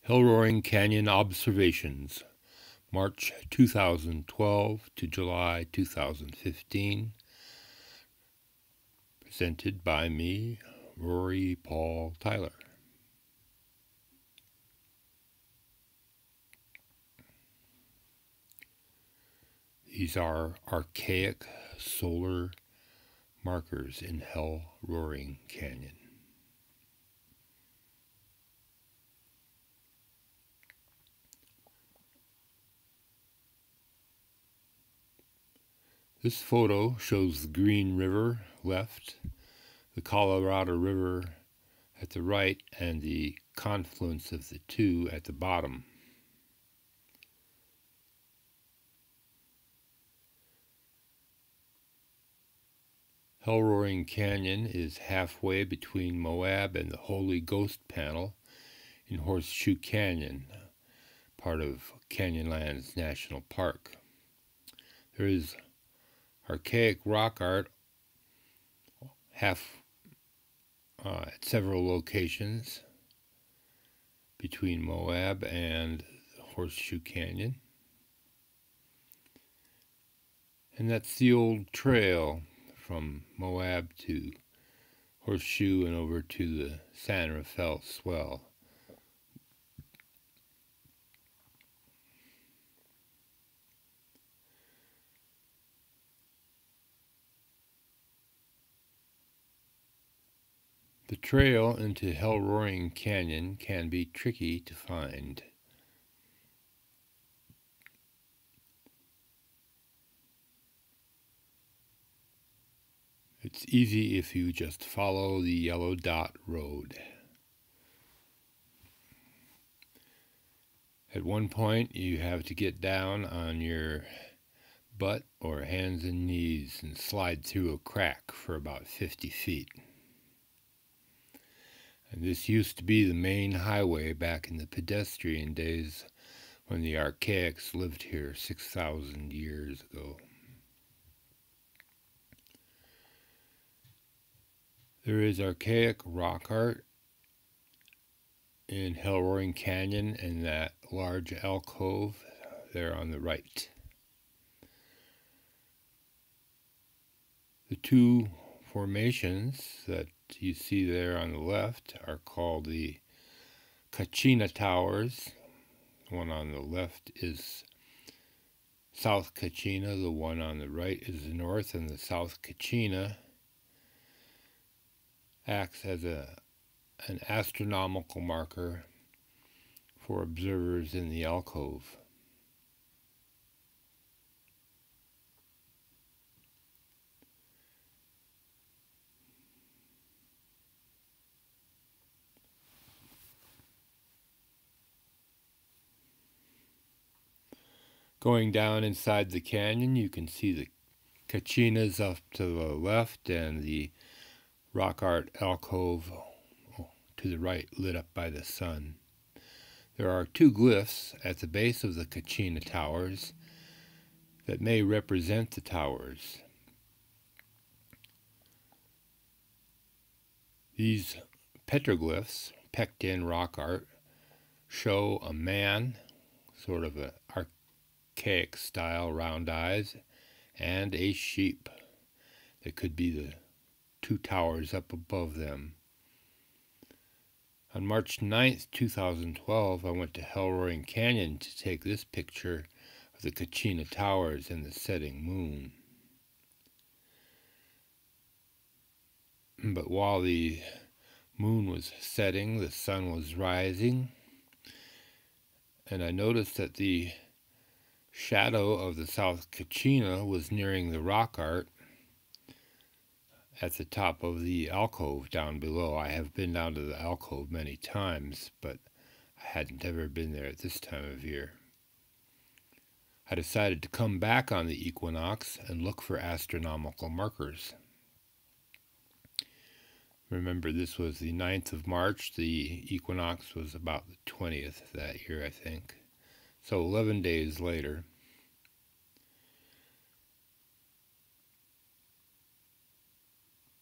Hellroaring Canyon Observations, March 2012 to July 2015, presented by me, Rory Paul Tyler. These are archaic solar markers in Hellroaring Canyon. This photo shows the Green River left, the Colorado River at the right, and the confluence of the two at the bottom. Hellroaring Canyon is halfway between Moab and the Holy Ghost Panel in Horseshoe Canyon, part of Canyonlands National Park. There is archaic rock art at several locations between Moab and Horseshoe Canyon. And that's the old trail from Moab to Horseshoe and over to the San Rafael Swell. The trail into Hellroaring Canyon can be tricky to find. It's easy if you just follow the yellow dot road. At one point, you have to get down on your butt or hands and knees and slide through a crack for about 50 feet. And this used to be the main highway back in the pedestrian days when the Archaics lived here 6,000 years ago. There is archaic rock art in Hellroaring Canyon in that large alcove there on the right. The two formations that you see there on the left are called the Kachina Towers. The one on the left is South Kachina, the one on the right is the north, and the South Kachina acts as an astronomical marker for observers in the alcove. Going down inside the canyon, you can see the Kachinas up to the left and the rock art alcove to the right lit up by the sun. There are two glyphs at the base of the Kachina Towers that may represent the towers. These petroglyphs, pecked-in rock art, show a man, sort of an archaic style, round eyes, and a sheep that could be the two towers up above them. On March 9th, 2012, I went to Hellroaring Canyon to take this picture of the Kachina Towers and the setting moon. But while the moon was setting, the sun was rising, and I noticed that the shadow of the South Kachina was nearing the rock art at the top of the alcove down below. I have been down to the alcove many times, but I hadn't ever been there at this time of year. I decided to come back on the Equinox and look for astronomical markers. Remember, this was the 9th of March. The Equinox was about the 20th that year, I think. So 11 days later.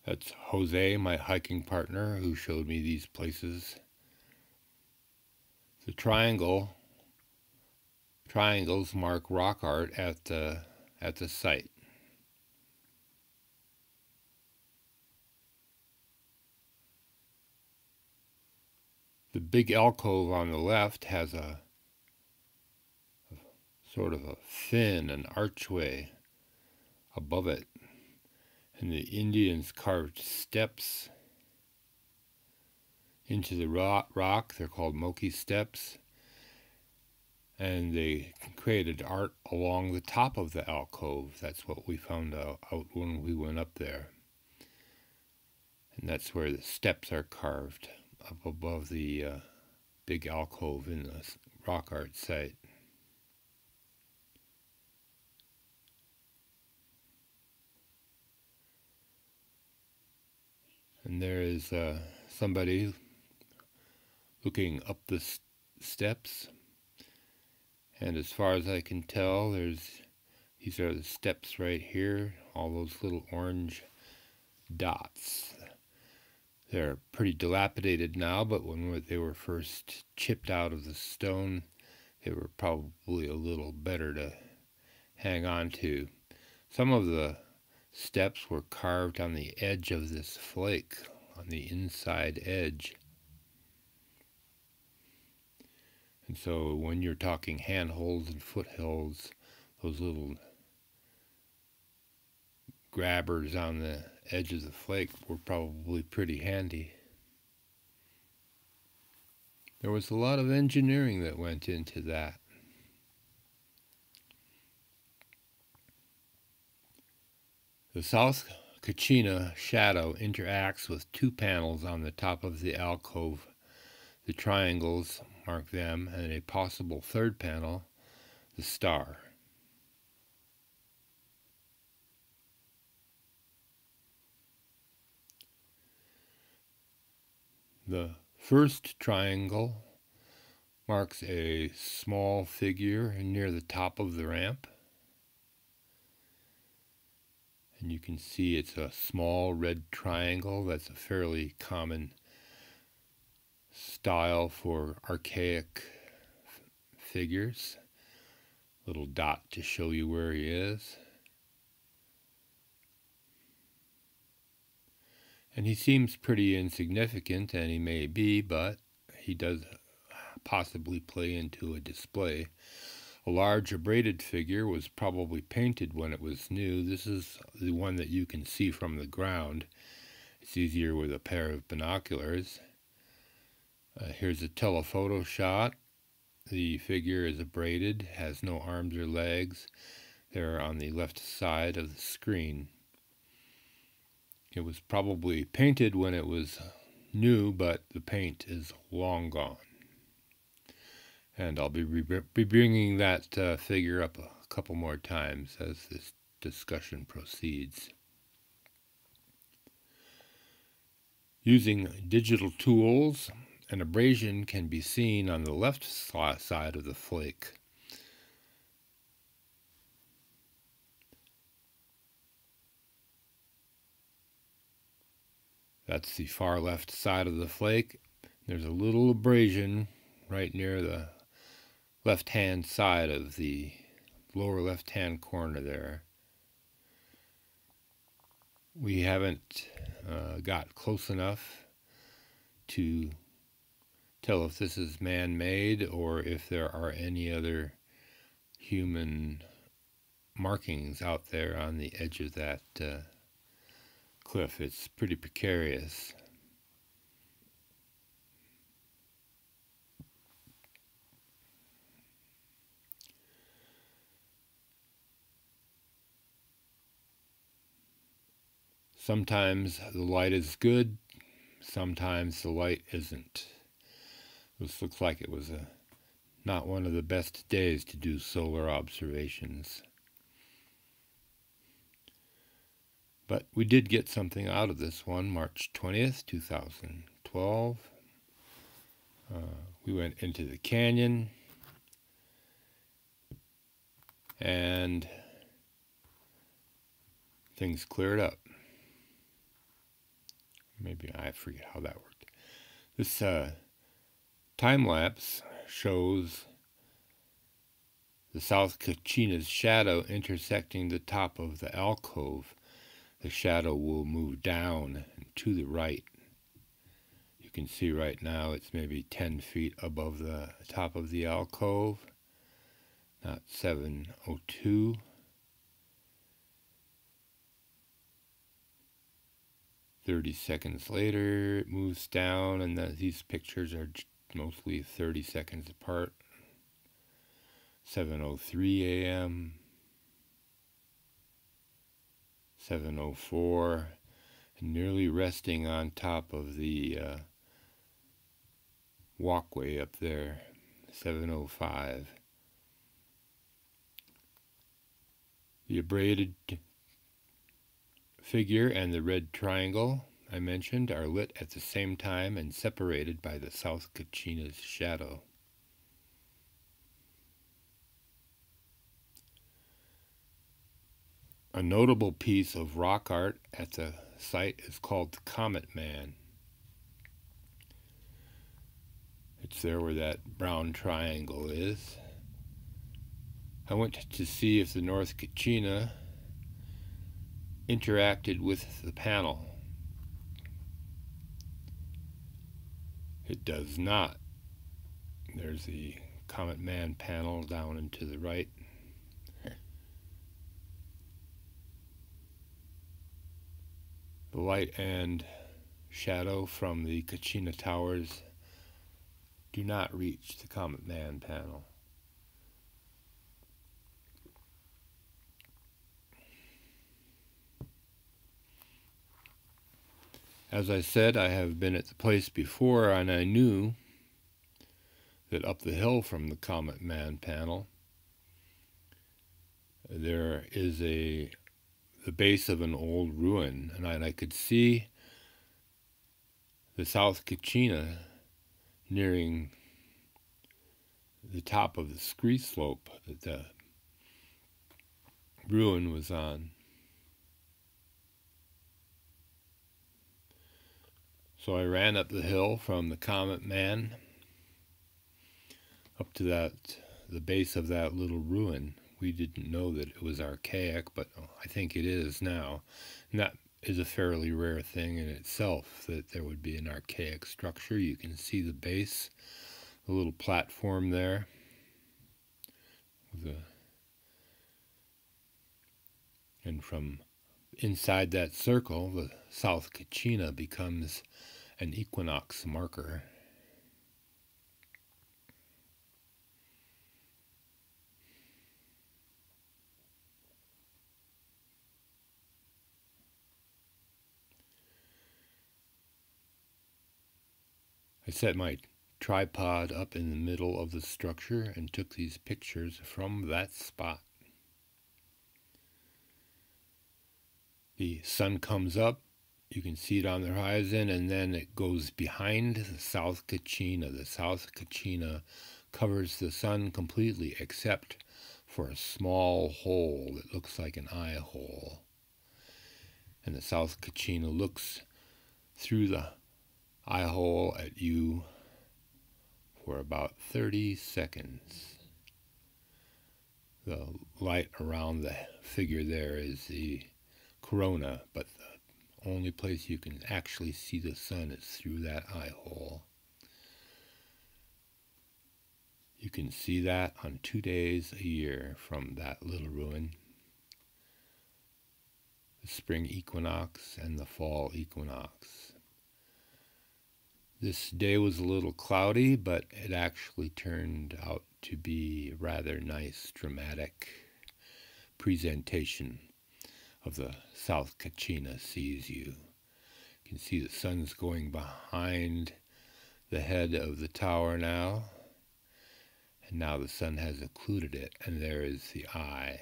That's Jose, my hiking partner, who showed me these places. The triangles mark rock art at the site. The big alcove on the left has a sort of a fin, an archway above it, and the Indians carved steps into the rock. They're called Moki steps, and they created art along the top of the alcove. That's what we found out when we went up there, and that's where the steps are carved up above the big alcove in the rock art site. And there is somebody looking up the steps, and as far as I can tell, these are the steps right here, all those little orange dots. They're pretty dilapidated now, but when they were first chipped out of the stone, they were probably a little better to hang on to. Some of the steps were carved on the edge of this flake, on the inside edge. And so when you're talking handholds and foothills, those little grabbers on the edge of the flake were probably pretty handy. There was a lot of engineering that went into that. The South Kachina shadow interacts with two panels on the top of the alcove. The triangles mark them, and a possible third panel, the star. The first triangle marks a small figure near the top of the ramp. And you can see it's a small red triangle. That's a fairly common style for archaic figures. Little dot to show you where he is. And he seems pretty insignificant, and he may be, but he does possibly play into a display. A large abraded figure was probably painted when it was new. This is the one that you can see from the ground. It's easier with a pair of binoculars. Here's a telephoto shot. The figure is abraded, has no arms or legs. They're on the left side of the screen. It was probably painted when it was new, but the paint is long gone. And I'll be bringing that figure up a couple more times as this discussion proceeds. Using digital tools, an abrasion can be seen on the left side of the flake. That's the far left side of the flake. There's a little abrasion right near the left-hand side of the lower left-hand corner there. We haven't got close enough to tell if this is man-made or if there are any other human markings out there on the edge of that cliff. It's pretty precarious. Sometimes the light is good, sometimes the light isn't. This looks like it was not one of the best days to do solar observations. But we did get something out of this one, March 20th, 2012. We went into the canyon, and things cleared up. Maybe I forget how that worked. This time-lapse shows the South Kachina's shadow intersecting the top of the alcove. The shadow will move down and to the right. You can see right now it's maybe 10 feet above the top of the alcove, not 7:02. "30 seconds later, it moves down, and these pictures are mostly 30 seconds apart. 7:03 a.m., 7:04, and nearly resting on top of the walkway up there, 7:05. The abraded figure and the red triangle I mentioned are lit at the same time and separated by the South Kachina's shadow. A notable piece of rock art at the site is called the Comet Man. It's there where that brown triangle is. I went to see if the North Kachina interacted with the panel. It does not. There's the Comet Man panel down and to the right. The light and shadow from the Kachina Towers do not reach the Comet Man panel. As I said, I have been at the place before, and I knew that up the hill from the Comet Man panel there is the base of an old ruin, and I could see the South Kachina nearing the top of the scree slope that the ruin was on. So I ran up the hill from the Comet Man up to the base of that little ruin. We didn't know that it was archaic, but I think it is now. And that is a fairly rare thing in itself, that there would be an archaic structure. You can see the base, the little platform there. And from inside that circle, the South Kachina becomes an equinox marker. I set my tripod up in the middle of the structure and took these pictures from that spot. The sun comes up, you can see it on the horizon, and then it goes behind the South Kachina. The South Kachina covers the sun completely except for a small hole that looks like an eye hole. And the South Kachina looks through the eye hole at you for about 30 seconds. The light around the figure there is the corona, but the only place you can actually see the sun is through that eye hole. You can see that on 2 days a year from that little ruin. The spring equinox and the fall equinox. This day was a little cloudy, but it actually turned out to be a rather nice, dramatic presentation of the South Kachina sees you. You can see the sun's going behind the head of the tower now, and now the sun has occluded it, and there is the eye.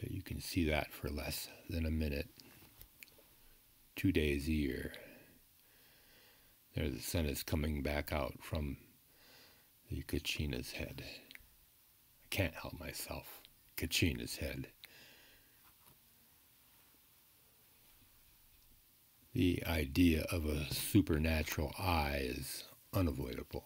You can see that for less than a minute. 2 days a year. There the sun is coming back out from the Kachina's head. I can't help myself. Kachina's head. the idea of a supernatural eye is unavoidable.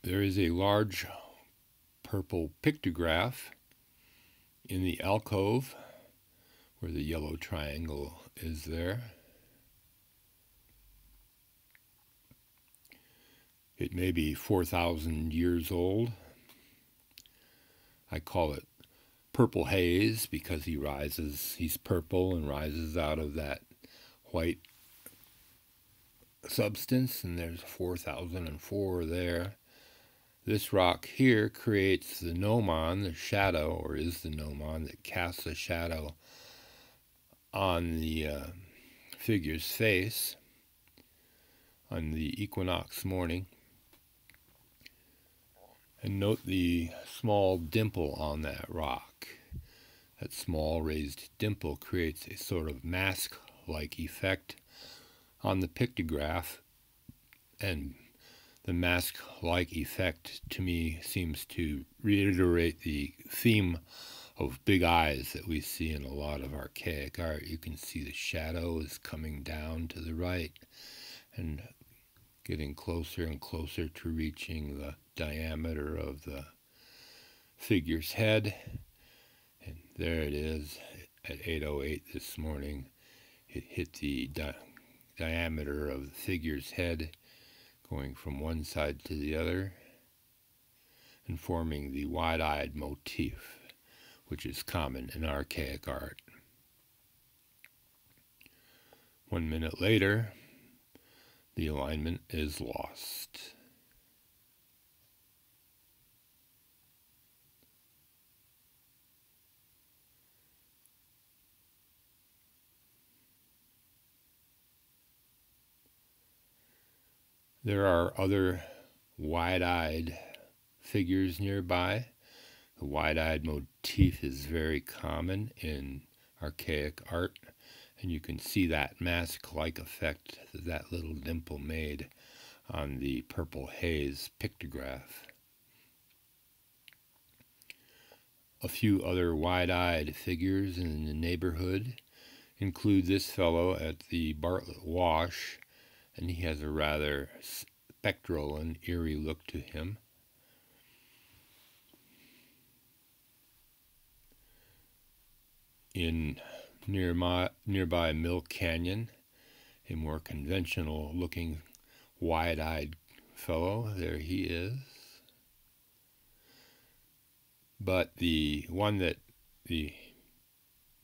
There is a large purple pictograph in the alcove where the yellow triangle is there. It may be 4,000 years old. I call it purple haze because he's purple and rises out of that white substance, and there's 4,004 there. This rock here creates the gnomon, the shadow, or is the gnomon that casts a shadow on the figure's face on the equinox morning. And note the small dimple on that rock. That small raised dimple creates a sort of mask-like effect on the pictograph, and the mask-like effect to me seems to reiterate the theme of big eyes that we see in a lot of archaic art. You can see the shadow is coming down to the right and getting closer and closer to reaching the diameter of the figure's head. And there it is at 8:08 this morning. It hit the diameter of the figure's head, going from one side to the other and forming the wide-eyed motif, which is common in archaic art. 1 minute later, the alignment is lost. There are other wide-eyed figures nearby. The wide-eyed motif is very common in archaic art, and you can see that mask-like effect that that little dimple made on the purple haze pictograph. A few other wide-eyed figures in the neighborhood include this fellow at the Bartlett Wash, and he has a rather spectral and eerie look to him. In nearby Mill Canyon, a more conventional looking wide-eyed fellow, there he is. But the one that the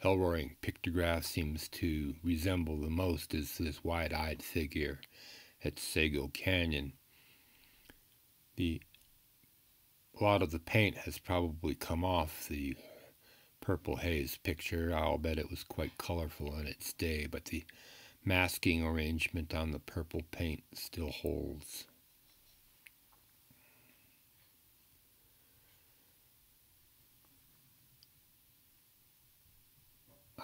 Hellroaring pictograph seems to resemble the most is this wide-eyed figure at Sago Canyon. A lot of the paint has probably come off the purple haze picture. I'll bet it was quite colorful in its day, but the masking arrangement on the purple paint still holds.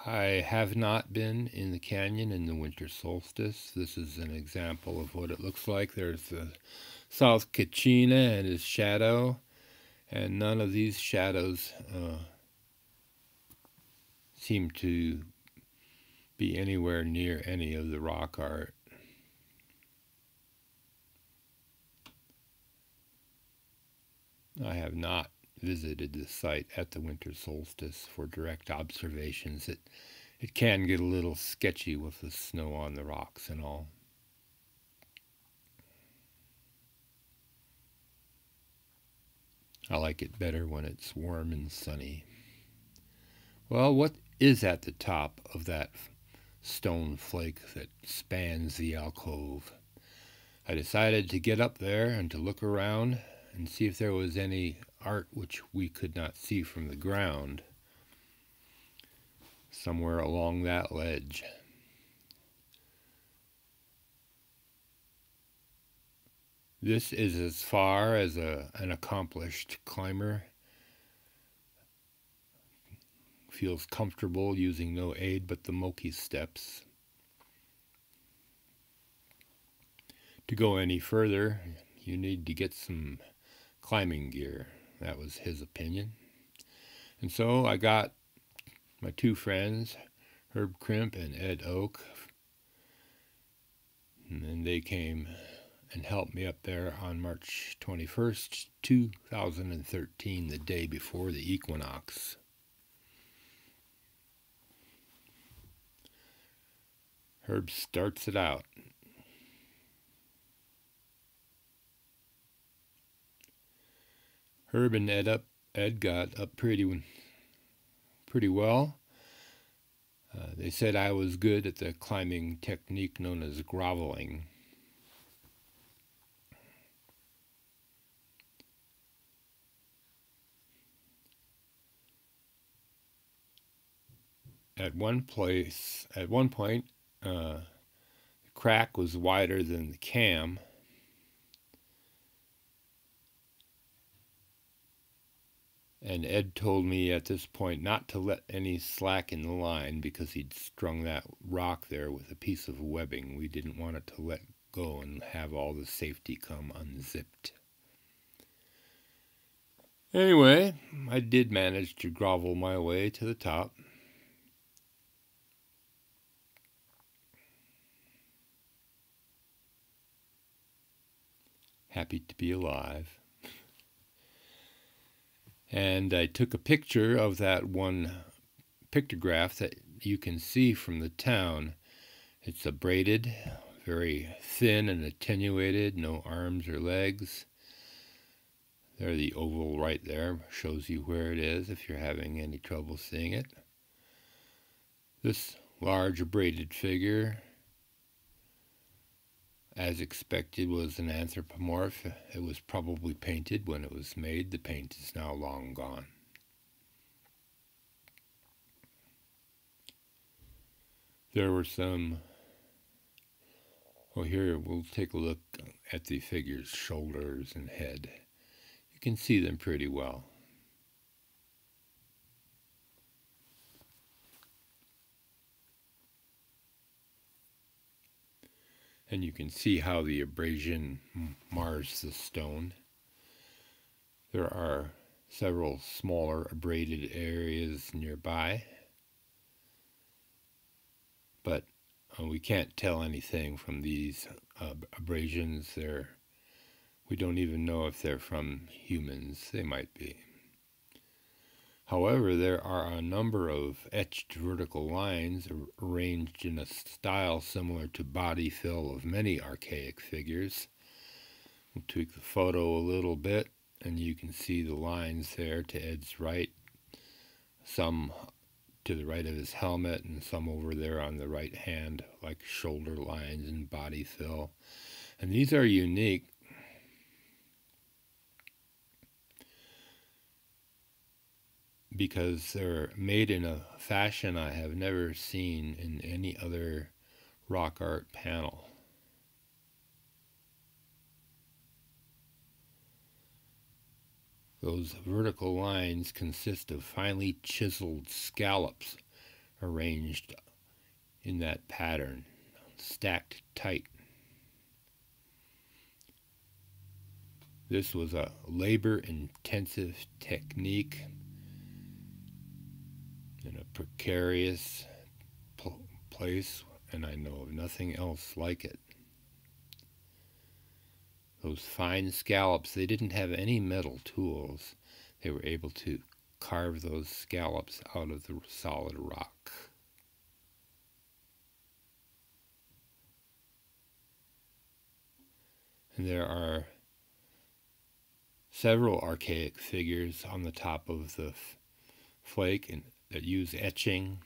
I have not been in the canyon in the winter solstice. This is an example of what it looks like. There's the South Kachina and his shadow, and none of these shadows seem to be anywhere near any of the rock art. I have not visited the site at the winter solstice for direct observations. It can get a little sketchy with the snow on the rocks and all. I like it better when it's warm and sunny. Well, what is at the top of that stone flake that spans the alcove? I decided to get up there and to look around and see if there was any art which we could not see from the ground somewhere along that ledge. This is as far as an accomplished climber feels comfortable using no aid but the Moki steps. To go any further, you need to get some climbing gear. That was his opinion. And so I got my two friends, Herb Crimp and Ed Oak, and then they came and helped me up there on March 21st, 2013, the day before the equinox. Herb starts it out. Herb and Ed got up pretty well. They said I was good at the climbing technique known as groveling. At one point, the crack was wider than the cam. And Ed told me at this point not to let any slack in the line because he'd strung that rock there with a piece of webbing. We didn't want it to let go and have all the safety come unzipped. Anyway, I did manage to grovel my way to the top. Happy to be alive. And I took a picture of that one pictograph that you can see from the town. It's abraded, very thin and attenuated, no arms or legs. There, the oval right there shows you where it is if you're having any trouble seeing it. This large abraded figure, as expected, was an anthropomorph. It was probably painted when it was made. The paint is now long gone. There were some... Well, here we'll take a look at the figure's shoulders and head. You can see them pretty well. And you can see how the abrasion mars the stone. There are several smaller abraded areas nearby, but we can't tell anything from these abrasions. We don't even know if they're from humans. They might be. However, there are a number of etched vertical lines arranged in a style similar to body fill of many archaic figures. We'll tweak the photo a little bit, and you can see the lines there to Ed's right, some to the right of his helmet, and some over there on the right hand, like shoulder lines and body fill. And these are unique because they're made in a fashion I have never seen in any other rock art panel. Those vertical lines consist of finely chiseled scallops arranged in that pattern, stacked tight. This was a labor-intensive technique in a precarious place, and I know of nothing else like it. Those fine scallops, they didn't have any metal tools. They were able to carve those scallops out of the solid rock. And there are several archaic figures on the top of the flake that use etching,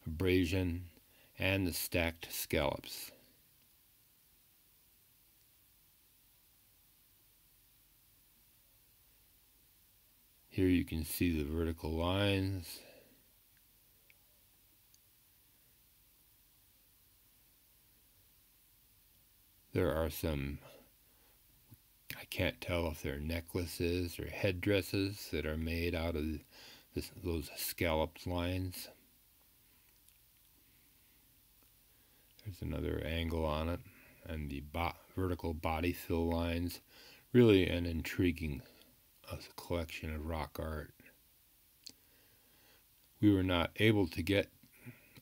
abrasion, and the stacked scallops. Here you can see the vertical lines. There are some, I can't tell if they're necklaces or headdresses that are made out of those scalloped lines. There's another angle on it, and the vertical body fill lines. Really an intriguing collection of rock art. We were not able to get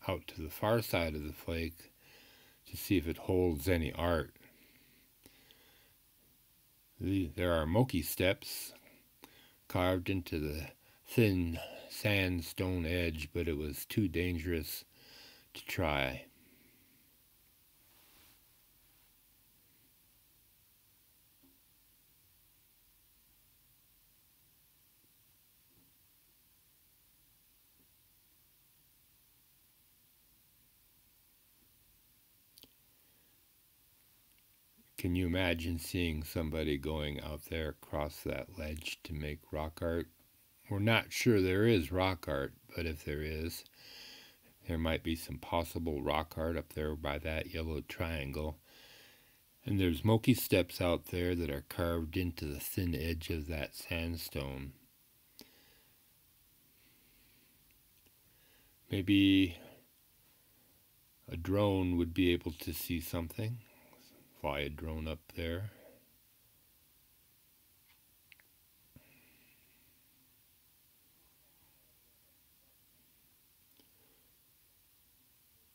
out to the far side of the flake to see if it holds any art. There are Moki steps carved into the thin sandstone edge, but it was too dangerous to try. Can you imagine seeing somebody going out there across that ledge to make rock art? We're not sure there is rock art, but if there is, there might be some possible rock art up there by that yellow triangle. And there's Moki steps out there that are carved into the thin edge of that sandstone. Maybe a drone would be able to see something. Fly a drone up there.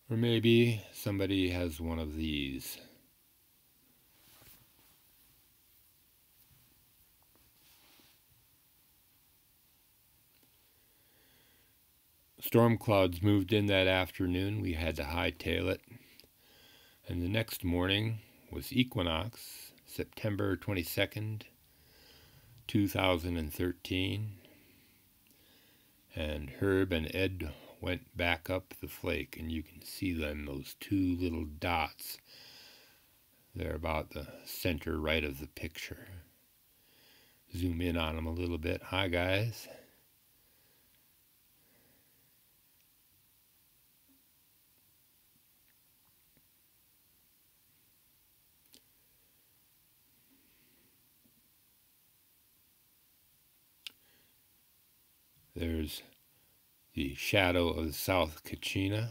Or maybe somebody has one of these. Storm clouds moved in that afternoon. We had to hightail it. And the next morning was Equinox, September 22nd, 2013. And Herb and Ed went back up the flake, and you can see them, those two little dots. They're about the center right of the picture. Zoom in on them a little bit. Hi, guys. There's the shadow of the South Kachina.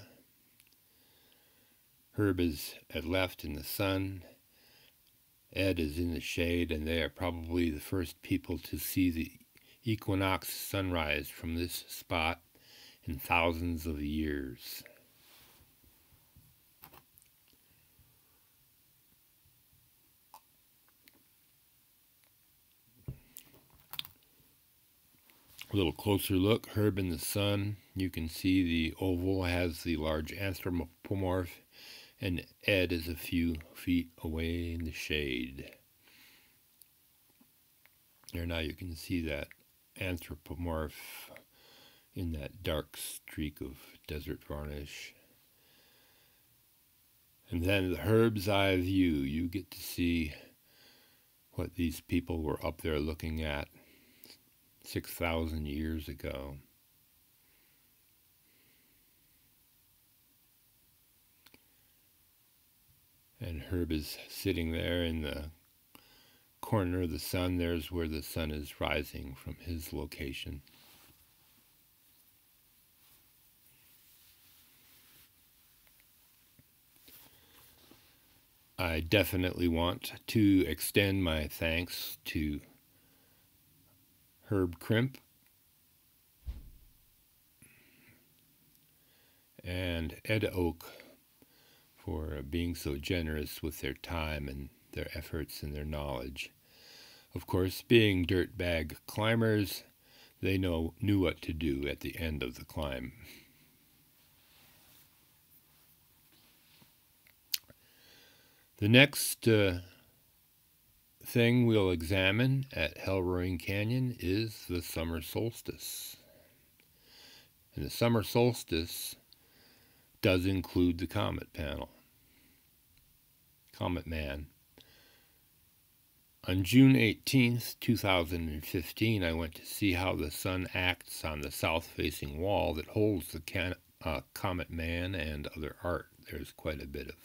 Herb is at left in the sun. Ed is in the shade, and they are probably the first people to see the equinox sunrise from this spot in thousands of years. A little closer look, Herb in the sun. You can see the oval has the large anthropomorph, and Ed is a few feet away in the shade. There now you can see that anthropomorph in that dark streak of desert varnish. And then the Herb's eye view, you get to see what these people were up there looking at 6,000 years ago. And Herb is sitting there in the corner of the sun. There's where the sun is rising from his location. I definitely want to extend my thanks to Herb Crimp and Ed Oak for being so generous with their time and their efforts and their knowledge. Of course, being dirtbag climbers, they knew what to do at the end of the climb. The next thing we'll examine at Hellroaring Canyon is the summer solstice. And the summer solstice does include the Comet panel. Comet Man. On June 18th, 2015, I went to see how the sun acts on the south-facing wall that holds the Comet Man and other art. There's quite a bit of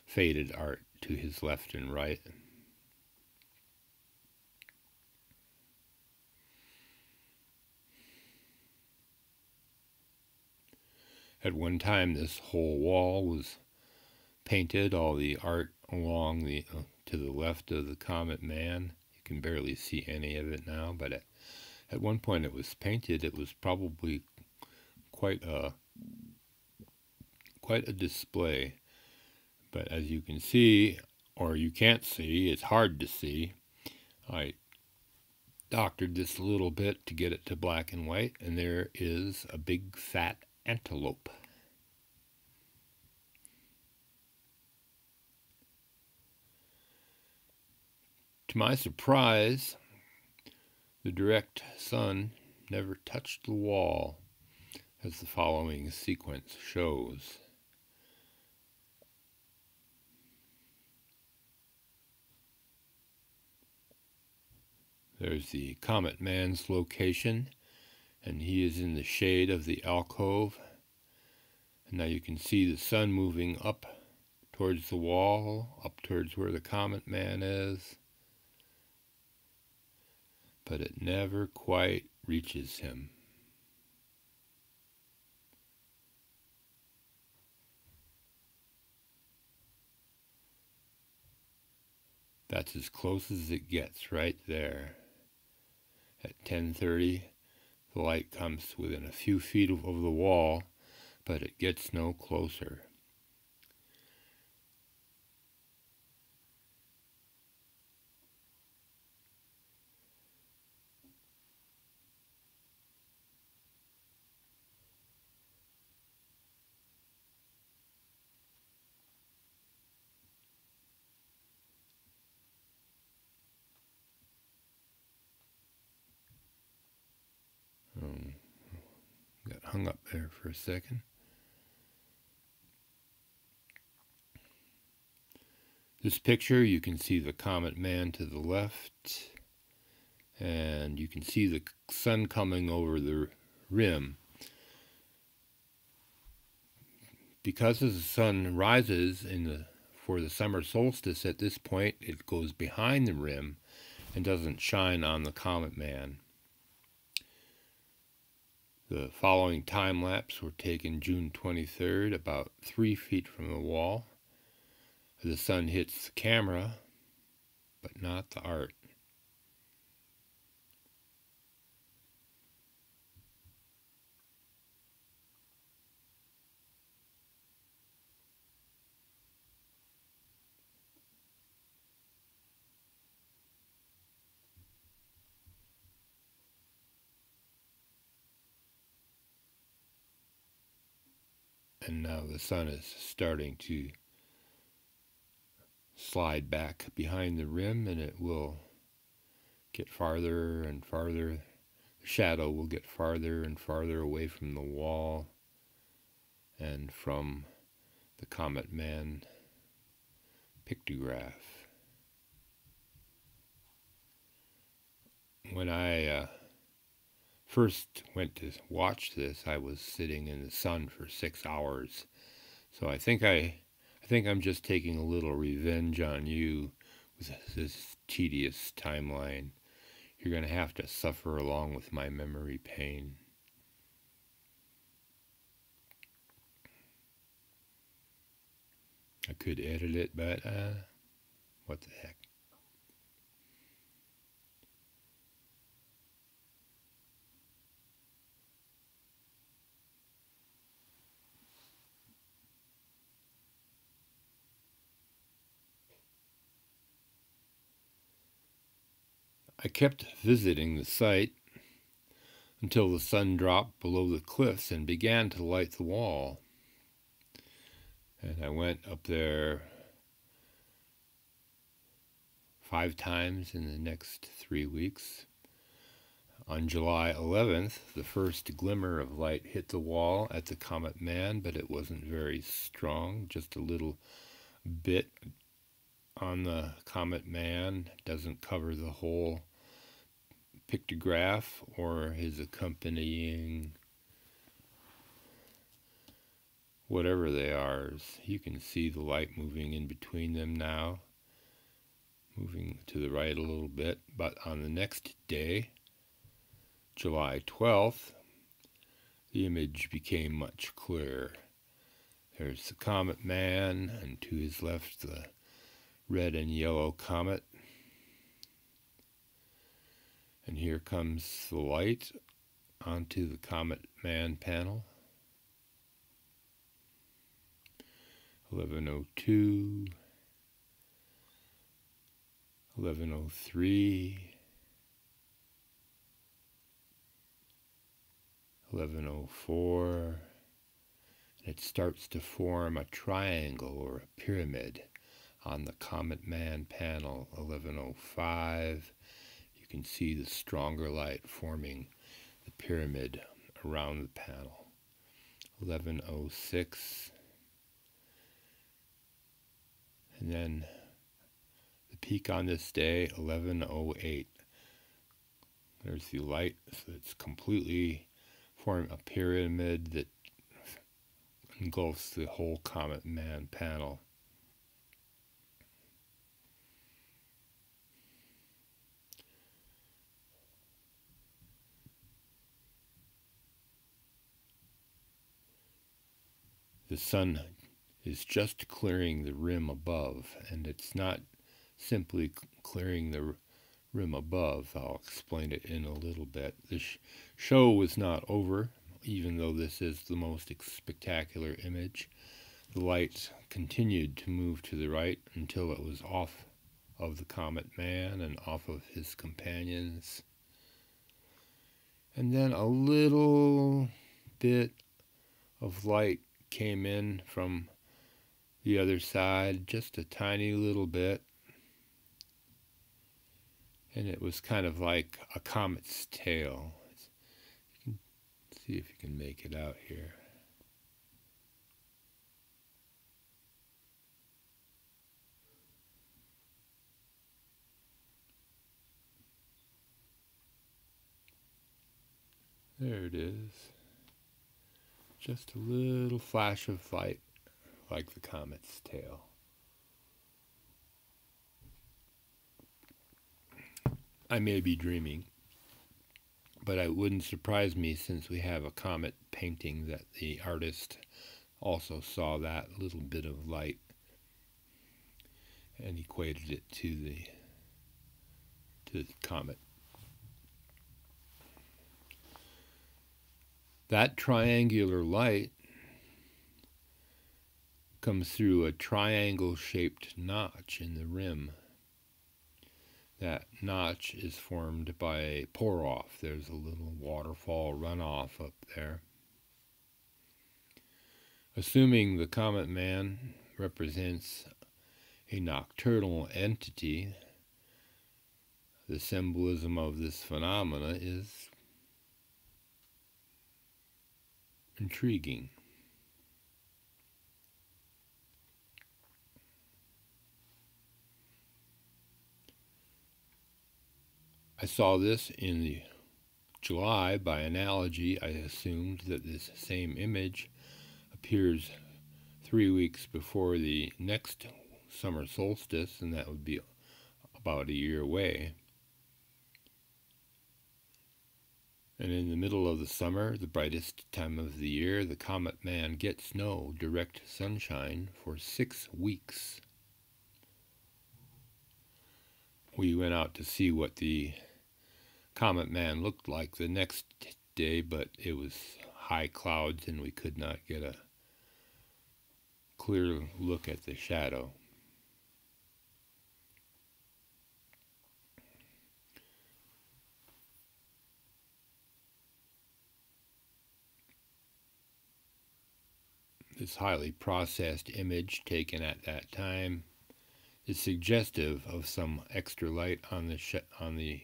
faded art to his left and right. At one time, this whole wall was painted, all the art along the to the left of the Comet Man. You can barely see any of it now, but at one point it was painted. It was probably quite a display. But as you can see, or you can't see, it's hard to see. I doctored this a little bit to get it to black and white, and there is a big fat antelope. To my surprise, the direct sun never touched the wall, as the following sequence shows. There's the Comet Man's location, and he is in the shade of the alcove. And now you can see the sun moving up towards the wall, up towards where the Comet Man is. But it never quite reaches him. That's as close as it gets right there. At 10:30, the light comes within a few feet of the wall, but it gets no closer. Got hung up there for a second. This picture, you can see the Comet Man to the left, and you can see the sun coming over the rim. Because as the sun rises for the summer solstice at this point, it goes behind the rim and doesn't shine on the Comet Man. The following time lapse were taken June 23rd, about 3 feet from the wall. The sun hits the camera, but not the art. And now the sun is starting to slide back behind the rim, and it will get farther and farther. The shadow will get farther and farther away from the wall and from the Comet Man pictograph. When I first went to watch this, I was sitting in the sun for 6 hours. So I think I'm just taking a little revenge on you with this tedious timeline. You're going to have to suffer along with my memory pain. I could edit it, but what the heck. I kept visiting the site until the sun dropped below the cliffs and began to light the wall. And I went up there 5 times in the next 3 weeks. On July 11th, the first glimmer of light hit the wall at the Comet Man, but it wasn't very strong, just a little bit on the Comet Man. Doesn't cover the whole pictograph or his accompanying whatever they are. You can see the light moving in between them now, moving to the right a little bit. But on the next day, July 12th, the image became much clearer. There's the Comet Man, and to his left the red and yellow comet. And here comes the light onto the Comet Man panel. 1102, 1103, 1104. It starts to form a triangle or a pyramid on the Comet Man panel. 1105. You can see the stronger light forming the pyramid around the panel. 1106. And then the peak on this day, 1108. There's the light, so it's completely forming a pyramid that engulfs the whole Comet Man panel. The sun is just clearing the rim above, and it's not simply clearing the rim above. I'll explain it in a little bit. The show was not over, even though this is the most spectacular image. The light continued to move to the right until it was off of the Comet Man and off of his companions. And then a little bit of light came in from the other side, just a tiny little bit, and it was kind of like a comet's tail. You can see if you can make it out here. There it is. Just a little flash of light, like the comet's tail. I may be dreaming, but it wouldn't surprise me since we have a comet painting that the artist also saw that little bit of light and equated it to the comet. That triangular light comes through a triangle-shaped notch in the rim. That notch is formed by a pour-off. There's a little waterfall runoff up there. Assuming the Comet Man represents a nocturnal entity, the symbolism of this phenomena is intriguing. I saw this in July. By analogy, I assumed that this same image appears 3 weeks before the next summer solstice, and that would be about a year away. And in the middle of the summer, the brightest time of the year, the Comet Man gets no direct sunshine for 6 weeks. We went out to see what the Comet Man looked like the next day, but it was high clouds and we could not get a clear look at the shadow. This highly processed image taken at that time is suggestive of some extra light on the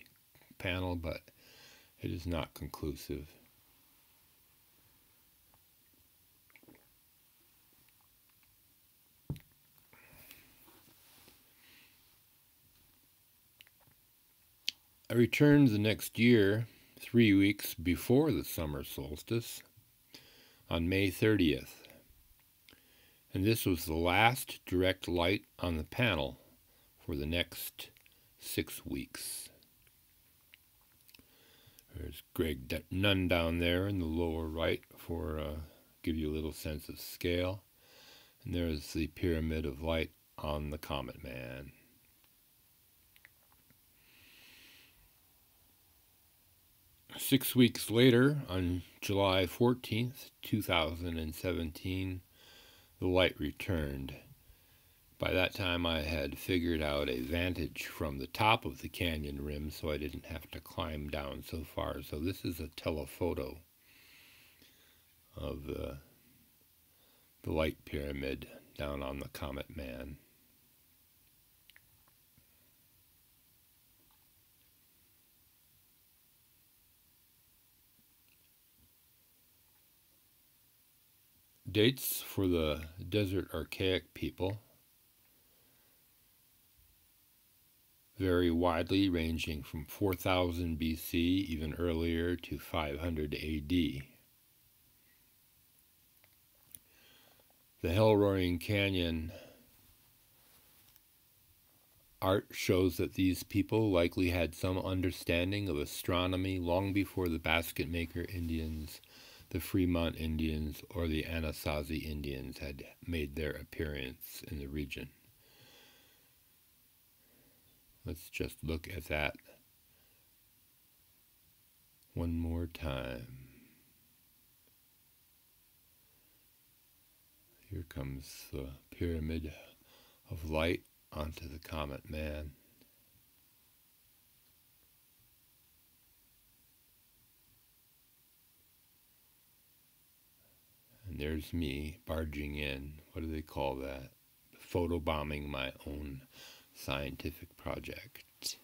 panel, but it is not conclusive. I returned the next year, 3 weeks before the summer solstice, on May 30th. And this was the last direct light on the panel for the next 6 weeks. There's Greg Nunn down there in the lower right for give you a little sense of scale. And there's the Pyramid of Light on the Comet Man. Six weeks later, on July 14th, 2017, the light returned. By that time I had figured out a vantage from the top of the canyon rim so I didn't have to climb down so far. So this is a telephoto of the light pyramid down on the Comet Man. Dates for the desert Archaic people vary widely, ranging from 4000 BC, even earlier, to 500 AD. The Hellroaring Canyon art shows that these people likely had some understanding of astronomy long before the Basket Maker Indians, the Fremont Indians, or the Anasazi Indians had made their appearance in the region. Let's just look at that one more time. Here comes the Pyramid of Light onto the Comet Man. And there's me barging in. What do they call that? Photobombing my own scientific project.